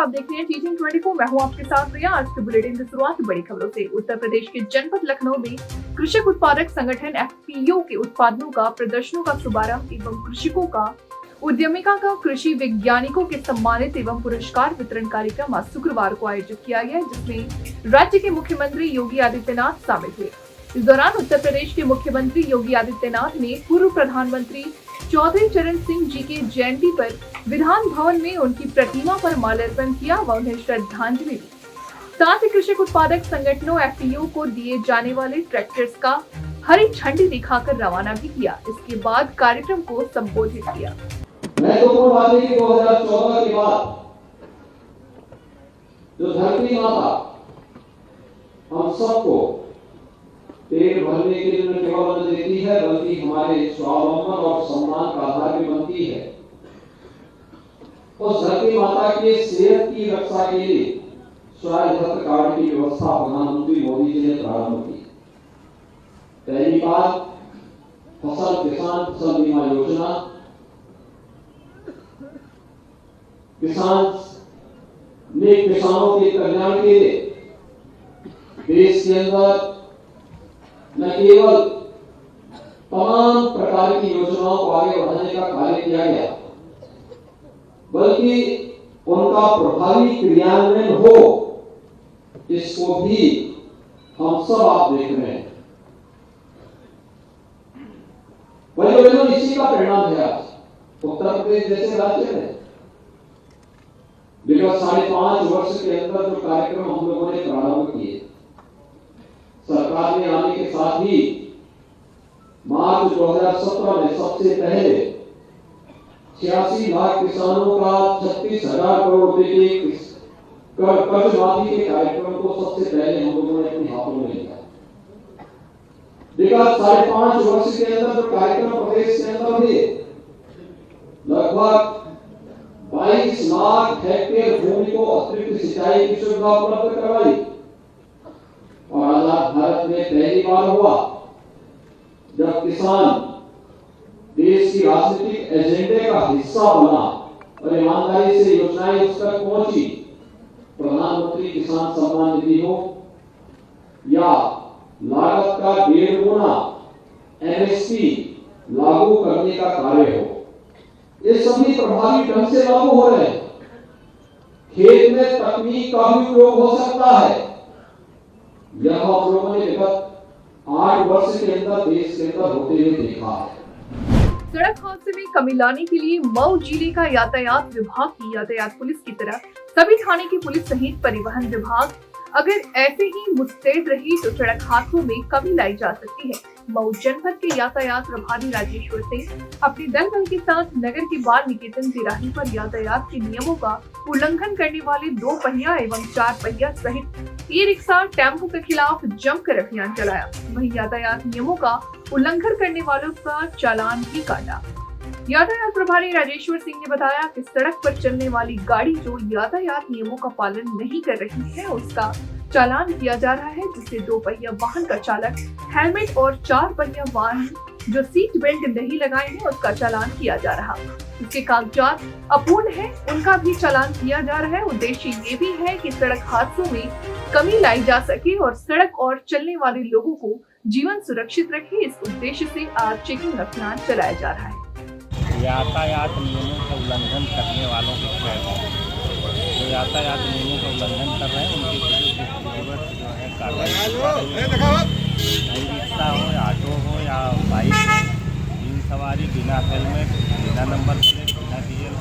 आप देख रहे हैं टीचिंग 24। मैं हूं आपके साथ प्रिया। आज के बुलेटिन की शुरुआत बड़ी खबरों से। उत्तर प्रदेश के जनपद लखनऊ में कृषक उत्पादक संगठन एफपीओ के उत्पादों का प्रदर्शनों का शुभारंभ एवं कृषकों का उद्यमिका का कृषि वैज्ञानिकों के सम्मानित एवं पुरस्कार वितरण कार्यक्रम आज शुक्रवार को आयोजित किया गया, जिसमें राज्य के मुख्यमंत्री योगी आदित्यनाथ शामिल हुए। इस दौरान उत्तर प्रदेश के मुख्यमंत्री योगी आदित्यनाथ ने पूर्व प्रधानमंत्री चौधरी चरण सिंह जी के जयंती पर विधान भवन में उनकी प्रतिमा पर माल्यार्पण किया व उन्हें श्रद्धांजलि दी। साथ ही कृषक उत्पादक संगठनों एफपीओ को दिए जाने वाले ट्रैक्टर्स का हरी झंडी दिखाकर रवाना भी किया। इसके बाद कार्यक्रम को संबोधित किया। महत्वपूर्ण बात है कि 2014 के बाद जो धरती माता हम सबको पेट भरने के लिए केवल अन्न देती है, बल्कि हमारे स्वावलंबन और सम्मान का आधार भी बनती है। उस धरती माता के सेहत की रक्षा के लिए स्वास्थ्य कार्ड की व्यवस्था प्रधानमंत्री मोदी जी ने प्रारंभ की। पहली बार किसान फसल बीमा योजना, किसानों के कल्याण के लिए देश के अंदर न केवल तमाम प्रकार की योजनाओं को आगे बढ़ाने का कार्य किया गया, बल्कि उनका प्रभावी क्रियान्वयन हो, इसको भी हम सब आप देख रहे हैं। वही इसी का परिणाम है आज उत्तर प्रदेश जैसे राज्य में विगत 5.5 वर्ष के अंदर जो कार्यक्रम हम लोगों ने प्रारंभ किए, सरकार में आने के साथ ही मार्च 2017 में सबसे पहले 86 लाख किसानों का 36,000 करोड़ रुपए के कर्ज माफी के कार्यक्रम को सबसे पहले हम लोगों ने अपने हाथों में लिया। विगत 5.5 वर्ष के अंदर जो कार्यक्रम प्रदेश के अंदर हुए, लगभग 22 लाख हेक्टेयर भूमि को अतिरिक्त सिंचाई की सुविधा उपलब्ध करवाई और आजाद भारत में पहली बार हुआ जब किसान देश की राजनीतिक एजेंडे का हिस्सा बना और ईमानदारी से योजनाएं उस तक पहुंची। प्रधानमंत्री किसान सम्मान निधि हो या लागत का 1.5 गुना एमएसपी लागू करने का कार्य हो, ये सभी प्रभावी ढंग से लागू हो रहे हैं। खेत में तकनीक का भी उपयोग हो सकता है। यह हम लोगों ने विगत 8 वर्ष के अंदर देश के अंदर होते हुए देखा है। सड़क हादसे में कमी लाने के लिए मऊ जिले का यातायात विभाग की यातायात पुलिस की तरह सभी थाने की पुलिस सहित परिवहन विभाग अगर ऐसे ही मुस्तैद रही तो सड़क हादसों में कमी लाई जा सकती है। मऊ जनपद के यातायात प्रभारी राजेश्वर सिंह अपने दल के साथ नगर के बाल निकेतन तिराही पर यातायात के नियमों का उल्लंघन करने वाले 2 पहिया एवं 4 पहिया सहित ई-रिक्शा टेम्पो के खिलाफ जमकर अभियान चलाया। वहीं यातायात नियमों का उल्लंघन करने वालों का चालान भी काटा। यातायात प्रभारी राजेश्वर सिंह ने बताया कि सड़क पर चलने वाली गाड़ी जो यातायात नियमों का पालन नहीं कर रही है, उसका चालान किया जा रहा है, जिससे 2 पहिया वाहन का चालक हेलमेट और 4 पहिया वाहन जो सीट बेल्ट नहीं लगाए हैं उसका चालान किया जा रहा। उसके कागजात अपूर्ण है, उनका भी चालान किया जा रहा है। उद्देश्य ये भी है कि सड़क हादसों में कमी लाई जा सके और सड़क और चलने वाले लोगों को जीवन सुरक्षित रखे। इस उद्देश्य से आज चेकिंग अभियान चलाया जा रहा है। यातायात नियमों का उल्लंघन करने वालों के खिलाफ जो यातायात नियमों का उल्लंघन कर रहे हैं उनके जो है कार्रवाई, रिक्शा हो या ऑटो हो या बाइक हो, 3 सवारी बिना हेलमेट, बिना नंबर प्लेट, बिना डीएल,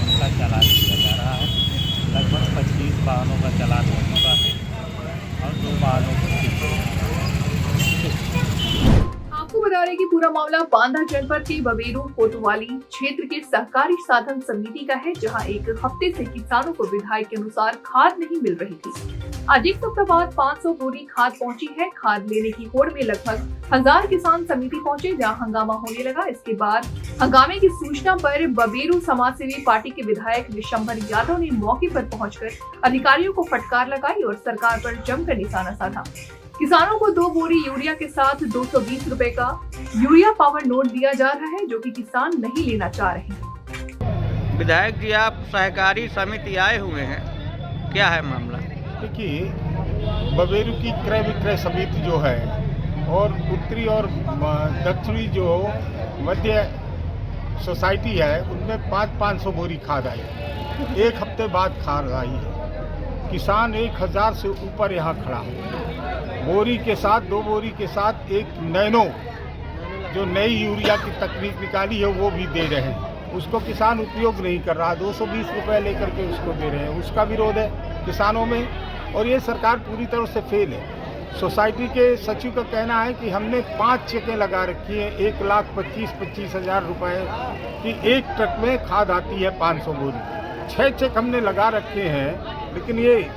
उनका चालान किया जा रहा है। लगभग 25 वाहनों का चालान मामला बांदा जनपद के बबेरू कोतवाली क्षेत्र के सहकारी साधन समिति का है, जहां एक हफ्ते से किसानों को विधायक के अनुसार खाद नहीं मिल रही थी। आज एक सप्ताह बाद 500 बोरी खाद पहुंची है। खाद लेने की होड़ में लगभग 1000 किसान समिति पहुंचे, जहां हंगामा होने लगा। इसके बाद हंगामे की सूचना पर बबेरू समाजसेवी पार्टी के विधायक विशंभर यादव ने मौके पर पहुंचकर अधिकारियों को फटकार लगाई और सरकार पर जमकर निशाना साधा। किसानों को 2 बोरी यूरिया के साथ 220 रुपए का यूरिया पावर नोट दिया जा रहा है, जो कि किसान नहीं लेना चाह रहे हैं। विधायक जी, आप सहकारी समिति आए हुए हैं, क्या है मामला? देखिए, बबेरू की क्रय विक्रय समिति जो है और उत्तरी और दक्षिणी जो मध्य सोसाइटी है, उनमें 500 बोरी खाद आई। एक हफ्ते बाद खाद आई है। किसान 1000 से ऊपर यहाँ खड़ा है। बोरी के साथ 2 बोरी के साथ एक नैनो जो नई यूरिया की तकनीक निकाली है वो भी दे रहे हैं। उसको किसान उपयोग नहीं कर रहा। 220 रुपये लेकर के उसको दे रहे हैं। उसका विरोध है किसानों में, और ये सरकार पूरी तरह से फेल है। सोसाइटी के सचिव का कहना है कि हमने 5 चेकें लगा रखी हैं, 1,25,000 रुपये की एक ट्रक में खाद आती है 500 बोरी। 6 चेक हमने लगा रखे हैं, लेकिन ये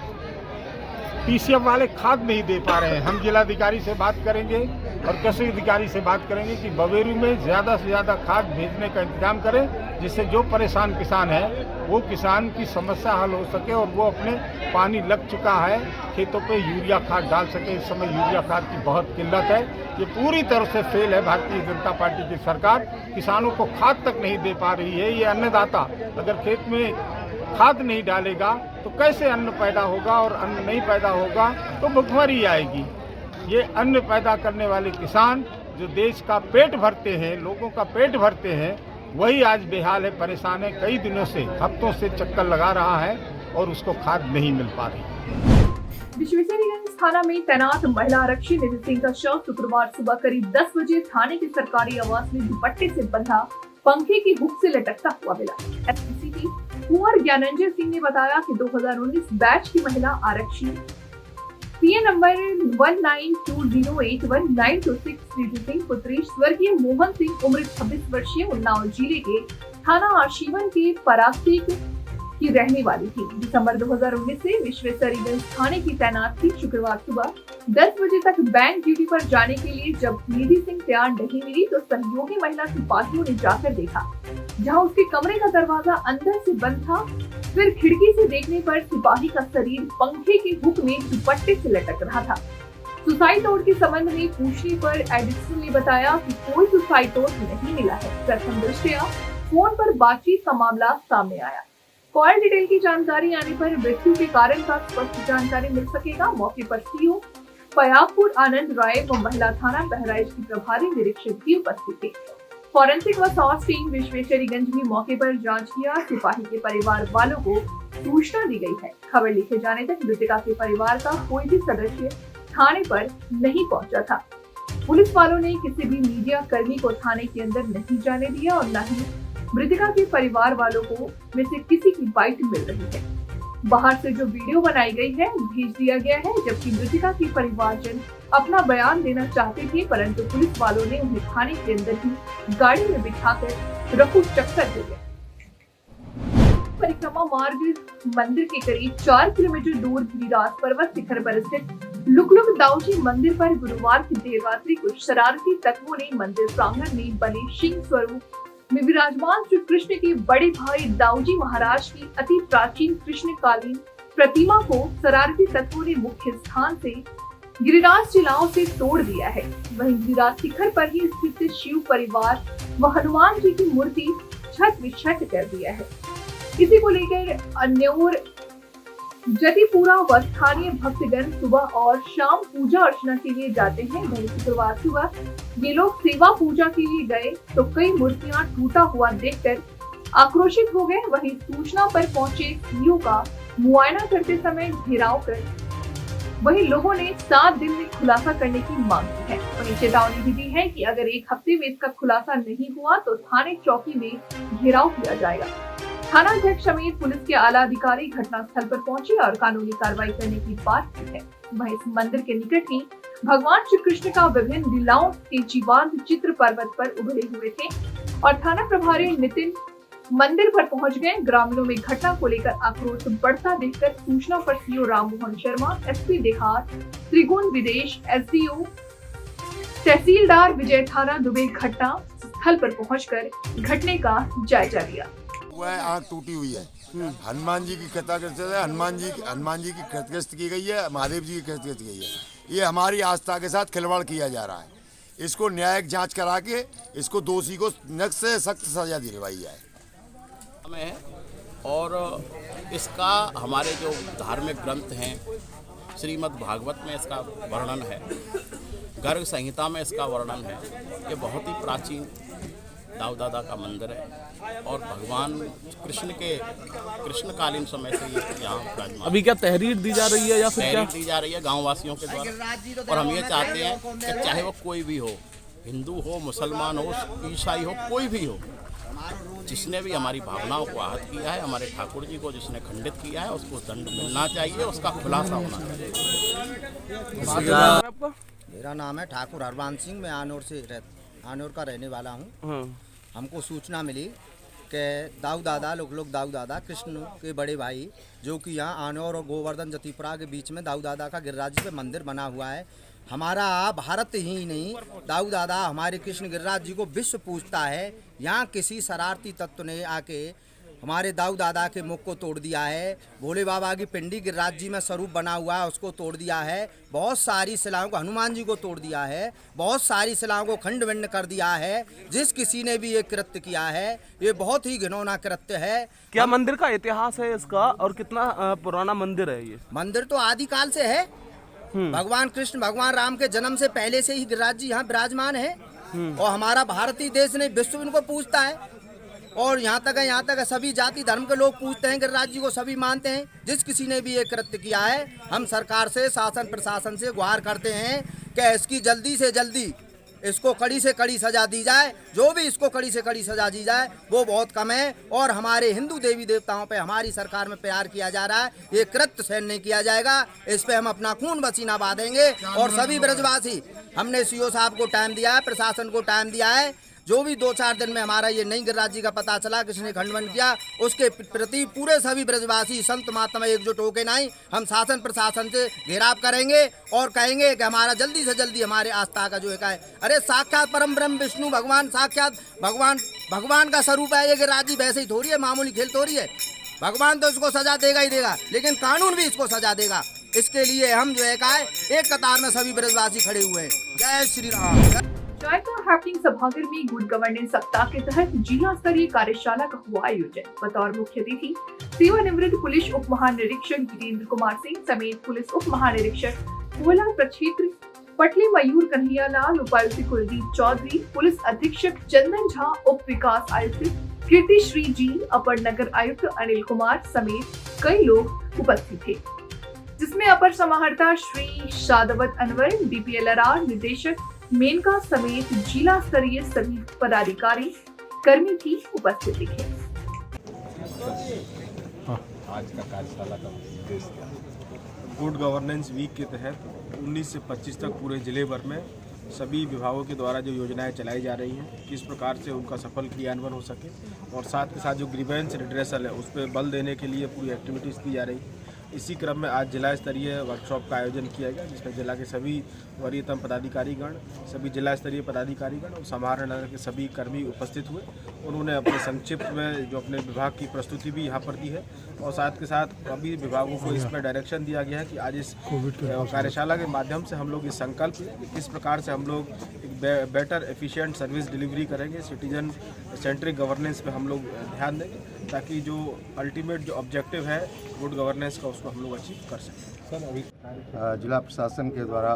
पीसीएफ वाले खाद नहीं दे पा रहे हैं। हम जिलाधिकारी से बात करेंगे और कृषि अधिकारी से बात करेंगे कि बबेरू में ज़्यादा से ज़्यादा खाद भेजने का इंतजाम करें, जिससे जो परेशान किसान है वो किसान की समस्या हल हो सके और वो अपने पानी लग चुका है खेतों पे यूरिया खाद डाल सके। इस समय यूरिया खाद की बहुत किल्लत है। ये पूरी तरह से फेल है भारतीय जनता पार्टी की सरकार। किसानों को खाद तक नहीं दे पा रही है। ये अन्नदाता अगर खेत में खाद नहीं डालेगा तो कैसे अन्न पैदा होगा, और अन्न नहीं पैदा होगा तो भुखमरी आएगी। ये अन्न पैदा करने वाले किसान जो देश का पेट भरते हैं, लोगों का पेट भरते हैं, वही आज बेहाल है, परेशान है। कई दिनों से, हफ्तों से चक्कर लगा रहा है और उसको खाद नहीं मिल पा रही। विश्वेश्वरगंज थाना में तैनात महिला आरक्षी निधि सिंह का शव शुक्रवार सुबह करीब 10 बजे थाने के सरकारी आवास में दुपट्टे से बंधा पंखे की हुक से लटकता हुआ मिला। एसपीसीटी कुंवर ज्ञानंजय सिंह ने बताया कि 2019 बैच की महिला आरक्षी पीए नंबर 1920819263 सिंह पुत्री स्वर्गीय मोहन सिंह उम्र 26 वर्षीय उन्नाव जिले के थाना आशीवन के परास्तिक की रहने वाली थी। दिसंबर 2019 से विश्वेश्वरगंज थाने की तैनात थी। शुक्रवार सुबह 10 बजे तक बैंक ड्यूटी पर जाने के लिए जब निधि सिंह तैयार नहीं मिली तो सहयोगी महिला सिपाहियों ने जाकर देखा, जहां उसके कमरे का दरवाजा अंदर से बंद था। फिर खिड़की से देखने पर सिपाही का शरीर पंखे के हुक में दुपट्टे से लटक रहा था। सुसाइड नोट के संबंध में पूछने पर एडिसन ने बताया कि कोई सुसाइड नोट नहीं मिला है। प्रथम दृष्टया फोन पर बातचीत का मामला सामने आया। कॉल डिटेल की जानकारी आने पर मृत्यु के कारण का स्पष्ट जानकारी मिल सकेगा। मौके पर सीओ पयागपुर आनंद राय व महिला थाना बहराइच की प्रभारी निरीक्षक भी उपस्थित थे। फॉरेंसिक व स्वास्थ्य टीम विश्वेश्वरगंज भी मौके पर जांच किया। सिपाही के परिवार वालों को सूचना दी गई है। खबर लिखे जाने तक मृतका के परिवार का कोई भी सदस्य थाने पर नहीं पहुंचा था। पुलिस वालों ने किसी भी मीडिया कर्मी को थाने के अंदर नहीं जाने दिया और न ही मृतका के परिवार वालों को में से किसी की बाइट मिल रही है। बाहर से जो वीडियो बनाई गई है भेज दिया गया है, जबकि मृतका के परिवारजन अपना बयान देना चाहते थे, परंतु पुलिस वालों ने उन्हें थाने के अंदर ही गाड़ी में बिठाकर रफू चक्कर दे दिया। परिक्रमा मार्ग मंदिर के करीब 4 किलोमीटर दूर गिरिराज पर्वत शिखर पर स्थित लुकलुक दाऊजी मंदिर पर गुरुवार की देर रात्रि कुछ शरारती तत्वों ने मंदिर प्रांगण में बने सिंह स्वरूप में विराजमान श्री कृष्ण के बड़े भाई दाऊजी महाराज की अति प्राचीन कृष्णकालीन प्रतिमा को शरारती तत्वों ने मुख्य स्थान से गिरिराज शिलाओं से तोड़ दिया है। वहीं गिरिराज शिखर पर ही स्थित शिव परिवार व हनुमान जी की मूर्ति छत विछत कर दिया है। इसी को लेकर अन्योर जतिपुरा व स्थानीय भक्तगण सुबह और शाम पूजा अर्चना के लिए जाते हैं। वहीं शुक्रवार सुबह ये लोग सेवा पूजा के लिए गए तो कई मूर्तियां टूटा हुआ देखकर आक्रोशित हो गए। वहीं सूचना पर पहुंचे सीओ का मुआयना करते समय घेराव कर वहीं लोगों ने 7 दिन में खुलासा करने की मांग की है। वहीं चेतावनी भी दी है कि अगर 1 हफ्ते में इसका खुलासा नहीं हुआ तो थाने चौकी में घेराव किया जाएगा। थाना अध्यक्ष समेत पुलिस के आला अधिकारी घटनास्थल पर पहुंचे और कानूनी कार्रवाई करने की बात की है। वहीं इस मंदिर के निकट ही भगवान श्री कृष्ण का विभिन्न लीलाओं के जीवंत चित्र पर्वत पर उभरे हुए थे और थाना प्रभारी नितिन मंदिर पर पहुंच गए। ग्रामीणों में घटना को लेकर आक्रोश बढ़ता देखकर सूचना पर सीओ राममोहन शर्मा, एसपी देहात त्रिगुण विदेश, एसडीओ तहसीलदार विजय थाना दुबे घटना स्थल पर पहुंचकर घटने का जायजा लिया। वह आंख टूटी हुई है। हनुमान जी की कथाग्रस्त है, हनुमान जी की कथाग्रस्त की गई है, महादेव जी की कथाग्रस्त की गई है। ये हमारी आस्था के साथ खिलवाड़ किया जा रहा है। इसको न्यायिक जांच करा के इसको दोषी को सख्त से सख्त सजा दिलवाई जाए। में और इसका हमारे जो धार्मिक ग्रंथ हैं श्रीमद् भागवत में इसका वर्णन है, गर्ग संहिता में इसका वर्णन है। ये बहुत ही प्राचीन दाऊ दादा का मंदिर है और भगवान कृष्णकालीन समय से ये यहाँ विराजमान। अभी क्या तहरीर दी जा रही है या फिर क्या दी जा रही है गाँव वासियों के द्वारा, और हम ये चाहते हैं कि चाहे वो कोई भी हो, हिंदू हो, मुसलमान हो, ईसाई हो, कोई भी हो, जिसने भी हमारी भावनाओं को आहत किया है, हमारे ठाकुर जी को जिसने खंडित किया है, उसको दंड मिलना चाहिए, उसका खुलासा होना चाहिए। मेरा नाम है ठाकुर हरवान सिंह। मैं आनौर का रहने वाला हूँ। हमको सूचना मिली कि दाऊ दादा कृष्ण के बड़े भाई, जो कि यहाँ आनौर और गोवर्धन जतीपुरा के बीच में दाऊ दादा का गिरिराज पे मंदिर बना हुआ है। हमारा भारत ही नहीं, दाऊ दादा हमारे कृष्ण गिरिराज जी को विश्व पूजता है। यहाँ किसी शरारती तत्व ने आके हमारे दाऊ दादा के मुख को तोड़ दिया है। भोले बाबा की पिंडी गिरिराज जी में स्वरूप बना हुआ है, उसको तोड़ दिया है। बहुत सारी शिलाओं को, हनुमान जी को तोड़ दिया है। बहुत सारी शिलाओं को खंड विंड कर दिया है। जिस किसी ने भी ये कृत्य किया है, ये बहुत ही घिनौना कृत्य है। क्या मंदिर का इतिहास है इसका और कितना पुराना मंदिर है ये? मंदिर तो आदिकाल से है। भगवान कृष्ण, भगवान राम के जन्म से पहले से ही गिरिराज जी यहाँ विराजमान है और हमारा भारतीय देश ने विश्व इनको पूजता है। और यहाँ तक सभी जाति धर्म के लोग पूजते हैं गिरिराज जी को, सभी मानते हैं। जिस किसी ने भी ये कृत्य किया है, हम सरकार से, शासन प्रशासन से गुहार करते हैं कि इसकी जल्दी से जल्दी इसको कड़ी से कड़ी सजा दी जाए। जो भी इसको कड़ी से कड़ी सजा दी जाए वो बहुत कम है। और हमारे हिंदू देवी देवताओं पे हमारी सरकार में प्यार किया जा रहा है, ये कृत्य सहन नहीं किया जाएगा। इस पे हम अपना खून पसीना बहाएंगे। और सभी ब्रजवासी, हमने सीओ साहब को टाइम दिया है, प्रशासन को टाइम दिया है, जो भी 2-4 दिन में हमारा ये नई गिरिराज जी का पता चला किसने खंडन किया, उसके प्रति पूरे सभी ब्रजवासी संत महात्मा एकजुट होके नहीं, हम शासन प्रशासन से घेराव करेंगे और कहेंगे कि हमारा जल्दी से जल्दी हमारे आस्था का जो है, अरे साक्षात परम ब्रह्म विष्णु भगवान, साक्षात भगवान का स्वरूप है ये गिरिराज जी। वैसे ही थोड़ी है, मामूली खेल थोड़ी है। भगवान तो इसको सजा देगा ही देगा, लेकिन कानून भी इसको सजा देगा। इसके लिए हम जो है एक कतार में सभी ब्रजवासी खड़े हुए हैं। जय श्री राम। जायका हैपनिंग सभागार में गुड गवर्नेंस सप्ताह के तहत जिला स्तरीय कार्यशाला का हुआ आयोजन। बतौर मुख्य अतिथि सेवानिवृत्त पुलिस उप महानिरीक्षक वीरेंद्र कुमार सिंह समेत पुलिस उप महानिरीक्षक कोला प्रक्षेत्र पटली मयूर कन्हैया लाल, उपायुक्त कुलदीप चौधरी, पुलिस अधीक्षक चंदन झा, उप विकास आयुक्त कीर्ति श्री जी, अपर नगर आयुक्त अनिल कुमार समेत कई लोग उपस्थित थे, जिसमें अपर समाहर्ता श्री शादवत अनवर, DPLRR निदेशक मेनका समेत जिला स्तरीय सभी पदाधिकारी कर्मी भी उपस्थित दिखे। आज का कार्यशाला का उद्देश्य क्या है? गुड गवर्नेंस वीक के तहत 19 से 25 तक पूरे जिले भर में सभी विभागों के द्वारा जो योजनाएं चलाई जा रही हैं, किस प्रकार से उनका सफल क्रियान्वयन हो सके, और साथ के साथ जो ग्रीवेंस रिड्रेसल है उस पर बल देने के लिए पूरी एक्टिविटीज़ की जा रही है। इसी क्रम में आज जिला स्तरीय वर्कशॉप का आयोजन किया गया, जिसमें जिला के सभी वरीयतम पदाधिकारीगण, सभी जिला स्तरीय पदाधिकारीगण और समाहरण नगर के सभी कर्मी उपस्थित हुए। उन्होंने अपने संक्षिप्त में जो अपने विभाग की प्रस्तुति भी यहाँ पर दी है, और साथ के साथ अभी विभागों को इसमें डायरेक्शन दिया गया है कि आज इस कार्यशाला के माध्यम से हम लोग इस संकल्प किस प्रकार से हम लोग एक बेटर एफिशिएंट सर्विस डिलीवरी करेंगे, सिटीजन सेंट्रिक गवर्नेंस पे हम लोग ध्यान देंगे, ताकि जो अल्टीमेट जो ऑब्जेक्टिव है गुड गवर्नेंस का उसको हम लोग अचीव कर सकें। जिला प्रशासन के द्वारा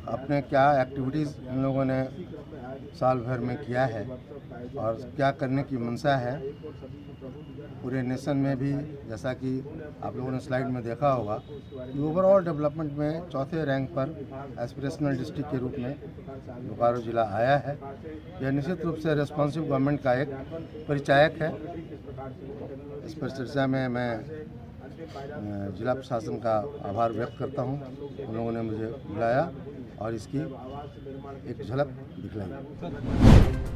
अपने क्या एक्टिविटीज़ इन लोगों ने साल भर में किया है और क्या करने की मंशा है, पूरे नेशन में भी, जैसा कि आप लोगों ने स्लाइड में देखा होगा, ओवरऑल डेवलपमेंट में चौथे रैंक पर एस्पिरेशनल डिस्ट्रिक्ट के रूप में बोकारो जिला आया है। यह निश्चित रूप से रेस्पॉन्सिव गवर्नमेंट का एक परिचायक है। इस पर चर्चा में मैं जिला प्रशासन का आभार व्यक्त करता हूँ। उन लोगों ने मुझे बुलाया और इसकी एक झलक दिखलाई।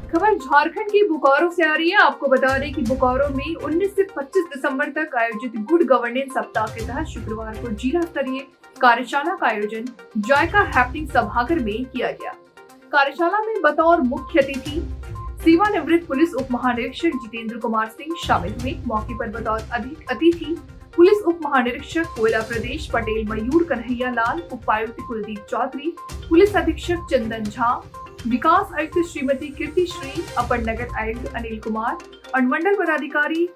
खबर झारखंड की बोकारो से आ रही है। आपको बता दें कि बोकारो में 19 से 25 दिसंबर तक आयोजित गुड गवर्नेंस सप्ताह के तहत शुक्रवार को जिला स्तरीय कार्यशाला का आयोजन जायका हैपनिंग सभागार में किया गया। कार्यशाला में बतौर मुख्य अतिथि सेवानिवृत्त पुलिस उप महानिरीक्षक जितेंद्र कुमार सिंह शामिल हुए। मौके पर बतौर अतिथि पुलिस उप महानिरीक्षक कोयला प्रदेश पटेल मयूर कन्हैया लाल, उपायुक्त कुलदीप चौधरी, पुलिस अधीक्षक चंदन झा, विकास आयुक्त श्रीमती कीर्ति श्री, अपर नगर आयुक्त अनिल कुमार, अनुमंडल पदाधिकारी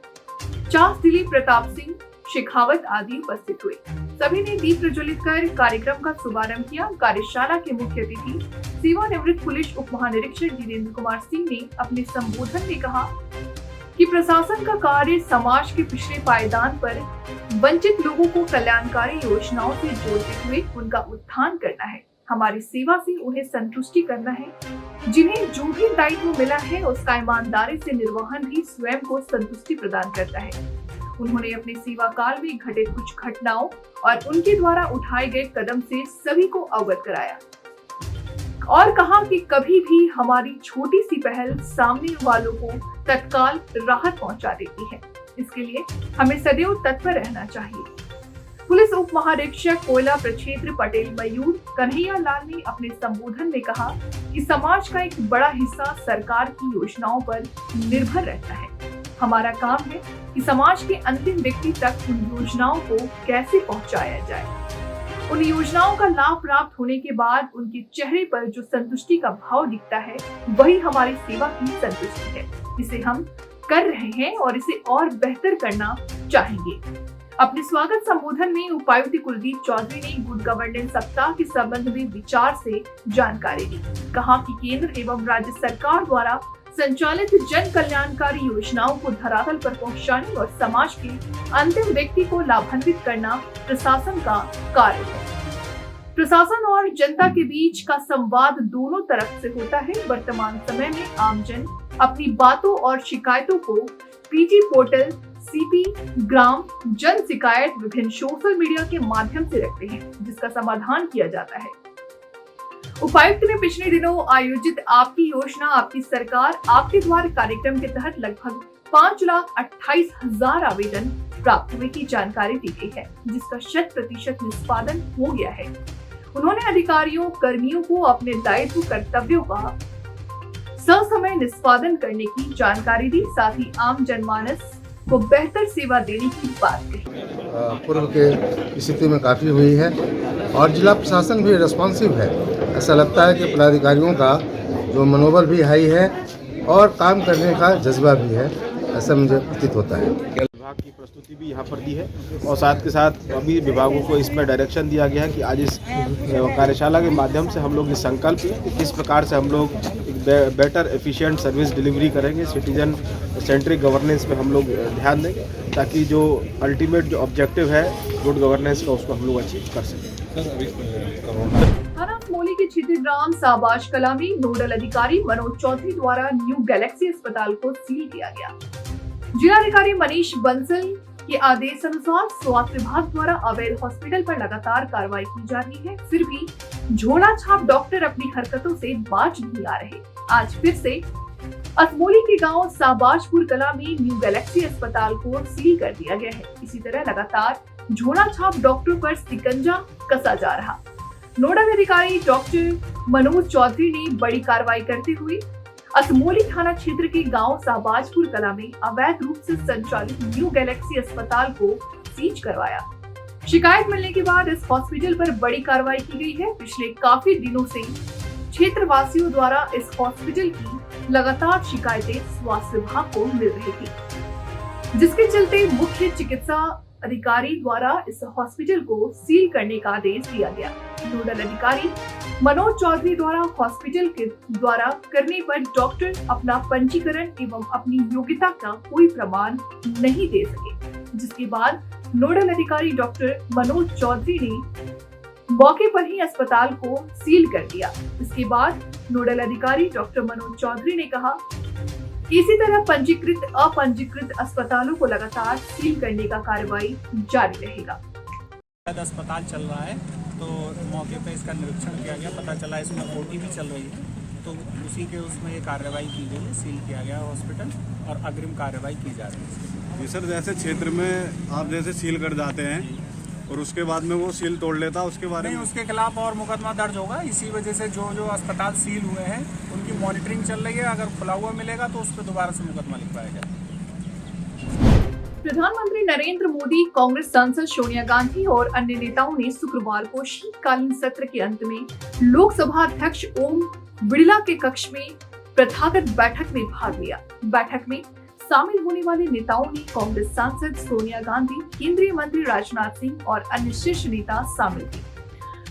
चास दिलीप प्रताप सिंह शेखावत आदि उपस्थित हुए। सभी ने दीप प्रज्वलित कर कार्यक्रम का शुभारंभ किया। कार्यशाला के मुख्य अतिथि सेवानिवृत्त पुलिस उप महानिरीक्षक जितेंद्र कुमार सिंह ने अपने संबोधन में कहा कि प्रशासन का कार्य समाज के पिछड़े पायदान पर वंचित लोगों को कल्याणकारी योजनाओं से जोड़ते हुए उनका उत्थान करना है। हमारी सेवा से उन्हें संतुष्टि करना है। जिन्हें जो भी दायित्व मिला है उसका ईमानदारी से निर्वहन भी स्वयं को संतुष्टि प्रदान करता है। उन्होंने अपने सेवा काल में घटित कुछ घटनाओं और उनके द्वारा उठाए गए कदम से सभी को अवगत कराया और कहा कि कभी भी हमारी छोटी सी पहल सामने वालों को तत्काल राहत पहुंचा देती है। इसके लिए हमें सदैव तत्पर रहना चाहिए। पुलिस उप महानिरीक्षक कोयला प्रक्षेत्र पटेल मयूर कन्हैया लाल ने अपने संबोधन में कहा कि समाज का एक बड़ा हिस्सा सरकार की योजनाओं पर निर्भर रहता है। हमारा काम है कि समाज के अंतिम व्यक्ति तक उन योजनाओं को कैसे पहुंचाया जाए। उन योजनाओं का लाभ प्राप्त होने के बाद उनके चेहरे पर जो संतुष्टि का भाव दिखता है वही हमारी सेवा की संतुष्टि है। इसे हम कर रहे हैं और इसे और बेहतर करना चाहेंगे। अपने स्वागत संबोधन में उपायुक्त कुलदीप चौधरी ने गुड गवर्नेंस सप्ताह के संबंध में विचार से जानकारी दी। कहा कि केंद्र एवं राज्य सरकार द्वारा संचालित जन कल्याणकारी योजनाओं को धरातल पर पहुंचाने और समाज के अंतिम व्यक्ति को लाभान्वित करना प्रशासन का कार्य है। प्रशासन और जनता के बीच का संवाद दोनों तरफ से होता है। वर्तमान समय में आमजन अपनी बातों और शिकायतों को पीटी पोर्टल, सीपी, ग्राम, जन शिकायत, विभिन्न सोशल मीडिया के माध्यम से रखते हैं, जिसका समाधान किया जाता है। उपायुक्त ने पिछले दिनों आयोजित आपकी योजना आपकी सरकार आपके द्वार कार्यक्रम के तहत लगभग 5,28,000 आवेदन प्राप्त हुए की जानकारी दी गई है, जिसका 100% निष्पादन हो गया है। उन्होंने अधिकारियों कर्मियों को अपने दायित्व कर्तव्यों का ससमय निष्पादन करने की जानकारी दी। साथ ही आम जनमानस को बेहतर सेवा देने की बात कही। पूर्व के स्थिति में काफ़ी हुई है और जिला प्रशासन भी रेस्पॉन्सिव है। ऐसा लगता है कि पदाधिकारियों का जो मनोबल भी हाई है और काम करने का जज्बा भी है, ऐसा मुझे प्रतीत होता है। विभाग की प्रस्तुति भी यहाँ पर दी है और साथ के साथ अभी विभागों को इसमें डायरेक्शन दिया गया है कि आज इस कार्यशाला के माध्यम से हम लोग ये संकल्प लें कि किस प्रकार से हम लोग बेटर एफिशिएंट सर्विस डिलीवरी करेंगे। सिटीजन सेंट्रिक गवर्नेंस पे हम लोग ध्यान दें ताकि जो अल्टीमेट जो ऑब्जेक्टिव है गुड गवर्नेंस का उसको हम लोग अचीव कर सकें। थाना असमोली के क्षेत्र ग्राम साबाज कला में नोडल अधिकारी मनोज चौधरी द्वारा न्यू गैलेक्सी अस्पताल को सील किया गया। जिलाधिकारी मनीष बंसल के आदेश अनुसार स्वास्थ्य विभाग द्वारा अवैध हॉस्पिटल पर लगातार कार्रवाई की जा रही है, फिर भी झोला छाप डॉक्टर अपनी हरकतों से बाज नहीं आ रहे। आज फिर से असमोली के गांव साबाजपुर कला में न्यू गैलेक्सी अस्पताल को सील कर दिया गया है। इसी तरह लगातार झोला छाप डॉक्टरों पर शिकंजा कसा जा रहा। नोडल अधिकारी डॉक्टर मनोज चौधरी ने बड़ी कार्रवाई करते हुए असमोली थाना क्षेत्र के गांव साबाजपुर कला में अवैध रूप से संचालित न्यू गैलेक्सी अस्पताल को सीज करवाया। शिकायत मिलने के बाद इस हॉस्पिटल पर बड़ी कार्रवाई की गई है। पिछले काफी दिनों से क्षेत्रवासियों द्वारा इस हॉस्पिटल की लगातार शिकायतें स्वास्थ्य विभाग को मिल रही थी, जिसके चलते मुख्य चिकित्सा अधिकारी द्वारा इस हॉस्पिटल को सील करने का आदेश दिया गया। नोडल अधिकारी मनोज चौधरी द्वारा हॉस्पिटल के द्वारा करने पर डॉक्टर अपना पंजीकरण एवं अपनी योग्यता का कोई प्रमाण नहीं दे सके, जिसके बाद नोडल अधिकारी डॉक्टर मनोज चौधरी ने मौके पर ही अस्पताल को सील कर दिया। इसके बाद नोडल अधिकारी डॉक्टर मनोज चौधरी ने कहा इसी तरह पंजीकृत अपंजीकृत अस्पतालों को लगातार सील करने का कार्रवाई जारी रहेगा। अस्पताल चल रहा है तो मौके पे इसका निरीक्षण किया गया, पता चला इसमें ओटी भी चल रही है, तो उसी के उसमें ये कार्रवाई की गई है, सील किया गया हॉस्पिटल और अग्रिम कार्रवाई की जा रही है। जी सर, जैसे क्षेत्र में आप जैसे सील कर जाते हैं और उसके बाद में वो सील तोड़ लेता, उसके बारे में उसके खिलाफ और मुकदमा दर्ज होगा। इसी वजह से जो जो अस्पताल सील हुए हैं उनकी मॉनिटरिंग चल रही है, अगर खुला हुआ मिलेगा तो उस पर दोबारा से मुकदमा लिखवाया जाएगा। प्रधानमंत्री नरेंद्र मोदी, कांग्रेस सांसद सोनिया गांधी और अन्य नेताओं ने शुक्रवार को शीतकालीन सत्र के अंत में लोकसभा अध्यक्ष ओम बिड़ला के कक्ष में प्रथागत बैठक में भाग लिया। बैठक में शामिल होने वाले नेताओं में कांग्रेस सांसद सोनिया गांधी, केंद्रीय मंत्री राजनाथ सिंह और अन्य शीर्ष नेता शामिल थे।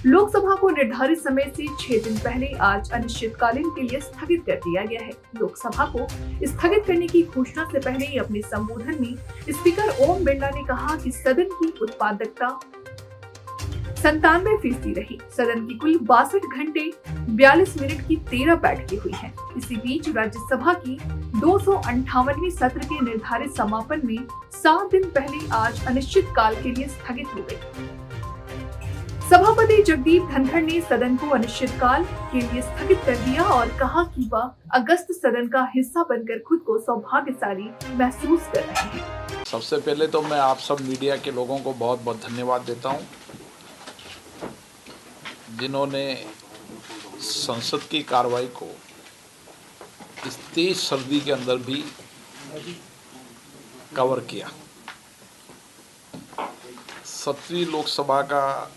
लोकसभा को निर्धारित समय से 6 दिन पहले आज अनिश्चितकालीन के लिए स्थगित कर दिया गया है। लोकसभा को स्थगित करने की घोषणा से पहले अपने संबोधन में स्पीकर ओम बिड़ला ने कहा कि सदन की उत्पादकता 97% रही। सदन की कुल 62 घंटे 42 मिनट की 13 बैठकें हुई हैं। इसी बीच राज्यसभा की 258वें सत्र के निर्धारित समापन में 7 दिन पहले आज अनिश्चितकाल के लिए स्थगित हो गई। सभापति जगदीप धनखड़ ने सदन को अनिश्चितकाल के लिए स्थगित कर दिया और कहा कि वह अगस्त सदन का हिस्सा बनकर खुद को सौभाग्यशाली महसूस कर रहे हैं। सबसे पहले तो मैं आप सब मीडिया के लोगों को बहुत बहुत धन्यवाद देता हूं, जिन्होंने संसद की कार्रवाई को इस तेज सर्दी के अंदर भी कवर किया। 7वीं लोकसभा का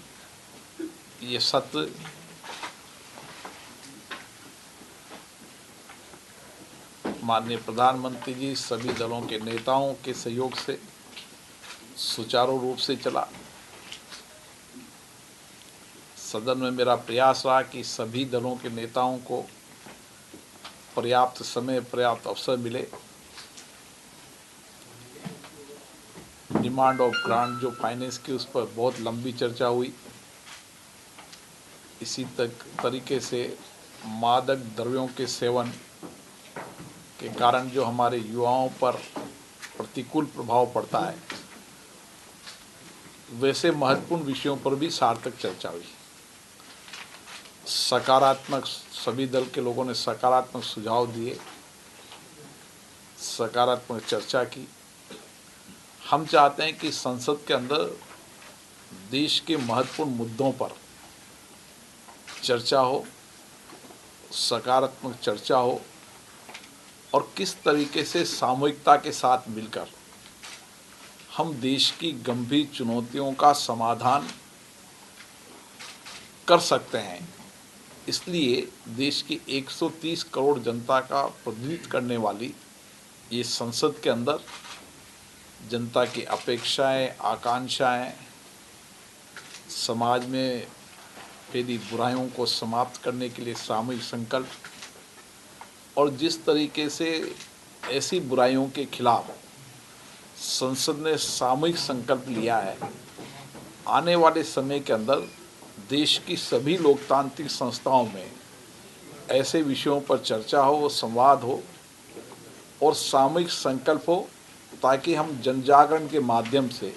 ये सत्र माननीय प्रधानमंत्री जी, सभी दलों के नेताओं के सहयोग से सुचारू रूप से चला। सदन में मेरा प्रयास रहा कि सभी दलों के नेताओं को पर्याप्त समय, पर्याप्त अवसर मिले। डिमांड ऑफ ग्रांट जो फाइनेंस की, उस पर बहुत लंबी चर्चा हुई। इसी तरीके से मादक द्रव्यों के सेवन के कारण जो हमारे युवाओं पर प्रतिकूल प्रभाव पड़ता है, वैसे महत्वपूर्ण विषयों पर भी सार्थक चर्चा हुई। सकारात्मक, सभी दल के लोगों ने सकारात्मक सुझाव दिए, सकारात्मक चर्चा की। हम चाहते हैं कि संसद के अंदर देश के महत्वपूर्ण मुद्दों पर चर्चा हो, सकारात्मक चर्चा हो और किस तरीके से सामूहिकता के साथ मिलकर हम देश की गंभीर चुनौतियों का समाधान कर सकते हैं। इसलिए देश की 130 करोड़ जनता का प्रतिनिधित्व करने वाली ये संसद के अंदर जनता की अपेक्षाएं, आकांक्षाएं, समाज में फैली बुराइयों को समाप्त करने के लिए सामूहिक संकल्प, और जिस तरीके से ऐसी बुराइयों के खिलाफ संसद ने सामूहिक संकल्प लिया है, आने वाले समय के अंदर देश की सभी लोकतांत्रिक संस्थाओं में ऐसे विषयों पर चर्चा हो, संवाद हो और सामूहिक संकल्प हो, ताकि हम जनजागरण के माध्यम से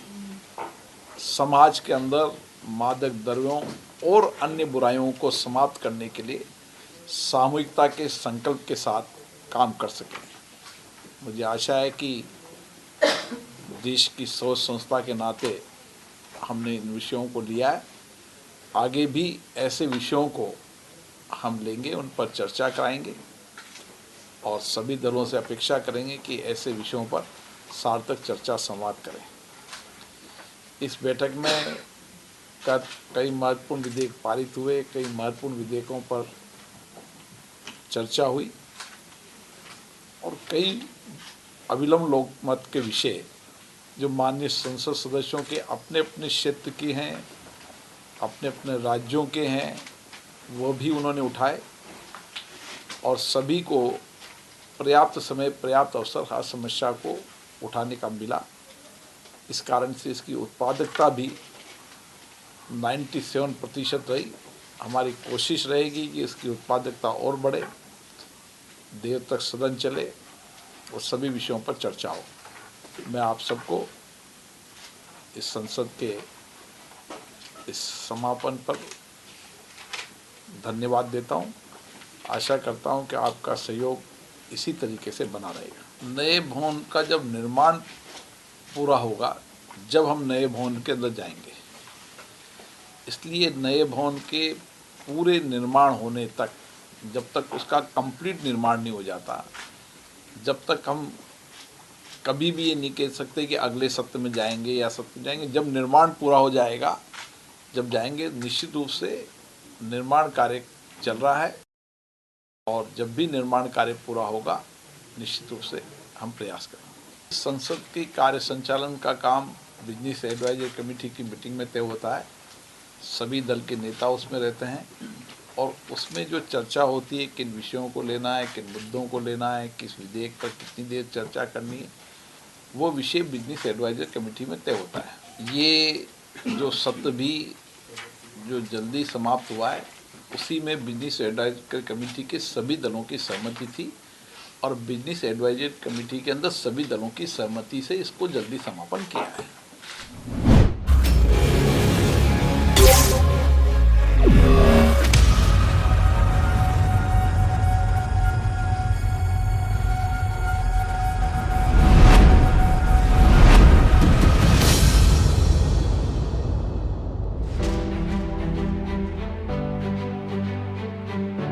समाज के अंदर मादक द्रव्यों और अन्य बुराइयों को समाप्त करने के लिए सामूहिकता के संकल्प के साथ काम कर सकें। मुझे आशा है कि देश की सोच संस्था के नाते हमने इन विषयों को लिया है। आगे भी ऐसे विषयों को हम लेंगे, उन पर चर्चा कराएंगे और सभी दलों से अपेक्षा करेंगे कि ऐसे विषयों पर सार्थक चर्चा संवाद करें। इस बैठक में कई महत्वपूर्ण विधेयक पारित हुए, कई महत्वपूर्ण विधेयकों पर चर्चा हुई और कई अविलंब लोकमत के विषय जो माननीय संसद सदस्यों के अपने अपने क्षेत्र के हैं, अपने अपने राज्यों के हैं, वो भी उन्होंने उठाए और सभी को पर्याप्त समय, पर्याप्त अवसर हर समस्या को उठाने का मिला। इस कारण से इसकी उत्पादकता भी 97% रही। हमारी कोशिश रहेगी कि इसकी उत्पादकता और बढ़े, देर तक सदन चले और सभी विषयों पर चर्चा हो। मैं आप सबको इस संसद के इस समापन पर धन्यवाद देता हूं। आशा करता हूं कि आपका सहयोग इसी तरीके से बना रहेगा। नए भवन का जब निर्माण पूरा होगा, जब हम नए भवन के अंदर जाएंगे, इसलिए नए भवन के पूरे निर्माण होने तक, जब तक उसका कंप्लीट निर्माण नहीं हो जाता, जब तक हम कभी भी ये नहीं कह सकते कि अगले सत्र में जाएंगे या सत्र में जाएंगे। जब निर्माण पूरा हो जाएगा, जब जाएंगे, निश्चित रूप से निर्माण कार्य चल रहा है और जब भी निर्माण कार्य पूरा होगा निश्चित रूप से हम प्रयास करेंगे। संसद के कार्य संचालन का काम बिजनेस एडवाइजरी कमेटी की मीटिंग में तय होता है। सभी दल के नेता उसमें रहते हैं और उसमें जो चर्चा होती है, किन विषयों को लेना है, किन मुद्दों को लेना है, किस विधेयक पर कितनी देर चर्चा करनी है, वो विषय बिजनेस एडवाइजरी कमेटी में तय होता है। ये जो सत्र भी जो जल्दी समाप्त हुआ है, उसी में बिजनेस एडवाइजरी कमेटी के सभी दलों की सहमति थी और बिजनेस एडवाइजरी कमेटी के अंदर सभी दलों की सहमति से इसको जल्दी समापन किया है।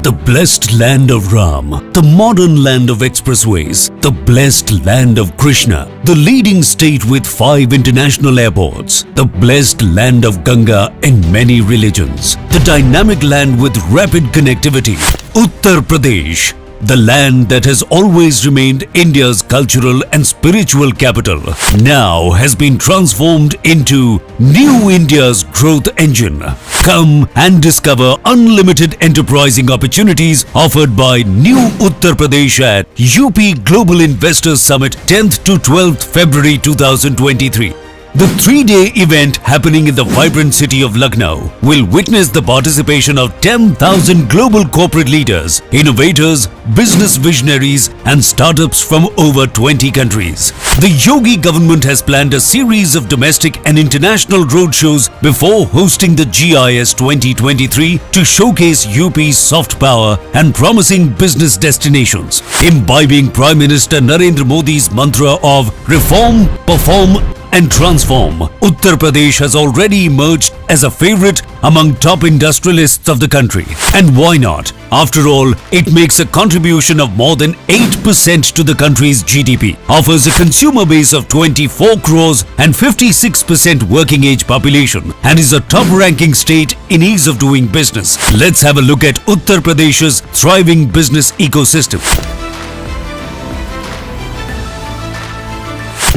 The blessed land of Ram, the modern land of expressways, the blessed land of Krishna, the leading state with 5 international airports, the blessed land of Ganga and many religions, the dynamic land with rapid connectivity, Uttar Pradesh, the land that has always remained India's cultural and spiritual capital, now has been transformed into New India's growth engine. Come and discover unlimited enterprising opportunities offered by New Uttar Pradesh at UP Global Investors Summit 10th to 12th February 2023. The 3-day event happening in the vibrant city of Lucknow will witness the participation of 10,000 global corporate leaders, innovators, business visionaries and startups from over 20 countries. The Yogi government has planned a series of domestic and international roadshows before hosting the GIS 2023 to showcase UP's soft power and promising business destinations, imbibing Prime Minister Narendra Modi's mantra of reform, perform and transform. Uttar Pradesh has already emerged as a favorite among top industrialists of the country. And why not? After all, it makes a contribution of more than 8% to the country's GDP, offers a consumer base of 24 crores and 56% working age population, and is a top-ranking state in ease of doing business. Let's have a look at Uttar Pradesh's thriving business ecosystem.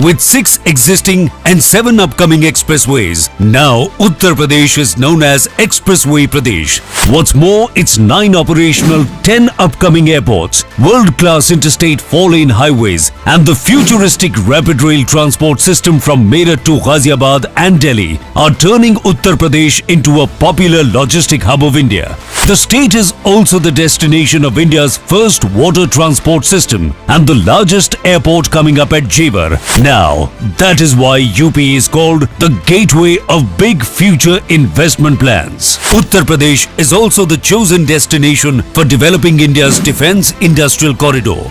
With 6 existing and 7 upcoming expressways, now Uttar Pradesh is known as Expressway Pradesh. What's more, its 9 operational, 10 upcoming airports, world-class interstate 4-lane highways and the futuristic rapid rail transport system from Meerut to Ghaziabad and Delhi are turning Uttar Pradesh into a popular logistic hub of India. The state is also the destination of India's first water transport system and the largest airport coming up at Jewar. Now, that is why UP is called the gateway of big future investment plans. Uttar Pradesh is also the chosen destination for developing India's defense industrial corridor.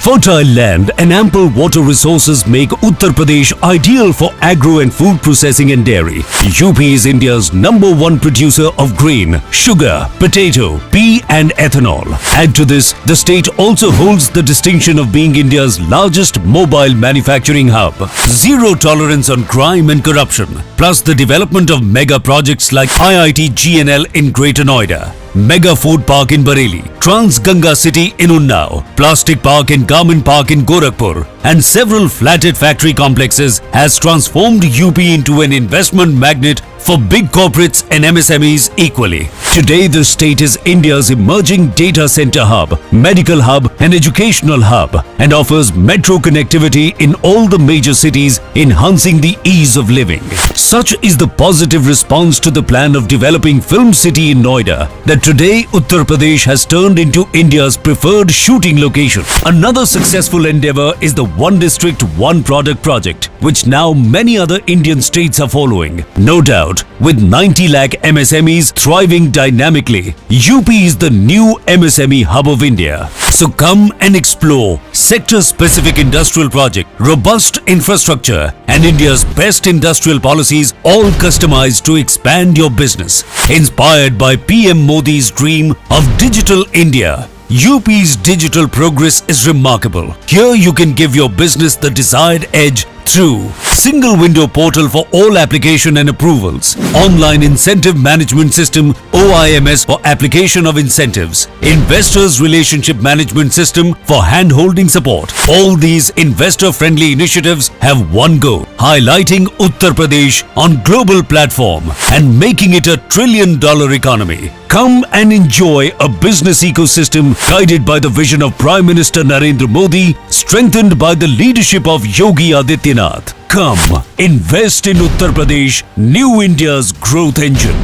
Fertile land and ample water resources make Uttar Pradesh ideal for agro and food processing and dairy. UP is India's #1 producer of grain, sugar, potato, pea and ethanol. Add to this, the state also holds the distinction of being India's largest mobile manufacturing hub. Zero tolerance on crime and corruption, plus the development of mega projects like IIT GNL in Greater Noida, Mega Food Park in Bareilly, Trans Ganga City in Unnao, Plastic Park and Garment Park in Gorakhpur, and several flathead factory complexes has transformed UP into an investment magnet for big corporates and MSMEs equally. Today, the state is India's emerging data center hub, medical hub, and educational hub, and offers metro connectivity in all the major cities, enhancing the ease of living. Such is the positive response to the plan of developing Film City in Noida that today Uttar Pradesh has turned into India's preferred shooting location. Another successful endeavor is the One District, One Product project, which now many other Indian states are following. No doubt, with 90 lakh MSMEs thriving dynamically, UP is the new MSME hub of India. So come and explore sector-specific industrial project, robust infrastructure, and India's best industrial policies, all customized to expand your business. Inspired by PM Modi's dream of Digital India, UP's digital progress is remarkable. Here you can give your business the desired edge through single window portal for all application and approvals, online incentive management system OIMS for application of incentives, investors relationship management system for hand-holding support. All these investor-friendly initiatives have one goal: highlighting Uttar Pradesh on global platform and making it a $1 trillion economy. Come and enjoy a business ecosystem guided by the vision of Prime Minister Narendra Modi, strengthened by the leadership of Yogi Adityanath. Come, invest in Uttar Pradesh, New India's growth engine.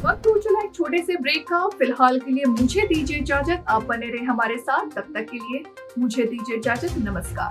वक्त हो चला एक छोटे से break का। फिलहाल के लिए मुझे दीजिए इजाजत। आप बने रहे हमारे साथ, तब तक के लिए मुझे दीजिए इजाजत। नमस्कार।